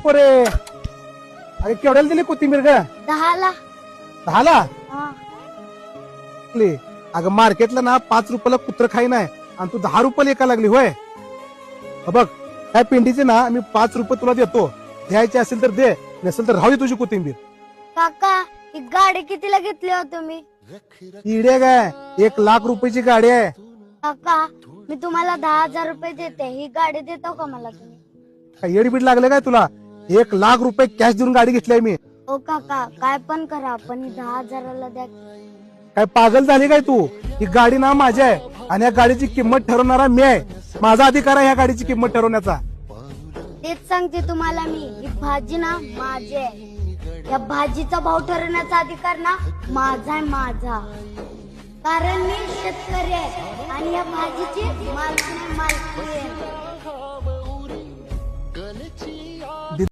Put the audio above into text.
पोरे अरे केवढ्याला दिली कोथिंबीर ग 10ला. 10ला हा. अगं मार्केटला ना 5 रुपयाला कुत्र खाई नाही आणि तू 10 रुपयाला एका लागली होय. बघ त्या पिंडीचे ना मी 5 रुपये तुला देतो, द्यायचे असेल तर दे, नसेल तर राहू दे तुझी कोथिंबीर. काका ही गाडी कितीला घेतली हो तुम्ही? इडे काय 1 लाख रुपयाची गाडी आहे. काका मी तुम्हाला 10,000 रुपये देते, ही गाडी देतो का मला तुम्ही? काय येडबीड लागलं काय तुला? 1 लाख रुपये कॅश देऊन गाडी घेतली मी. ओ काका काय पण करा पण ही 10,000ला द्या. काय पागल झाली काय तू? ही गाडी ना माझी आहे आणि या गाडीची किंमत ठरवणारा मी आहे. माझा अधिकार आहे या गाडीची किंमत ठरवण्याचा. तेच सांगते तुम्हाला मी, ही भाजी ना माझी आहे. या भाजीचा भाव ठरवण्याचा अधिकार ना माझा आहे, माझा. कारण मी शेतकरी आहे आणि या भाजीची मालकी आहे.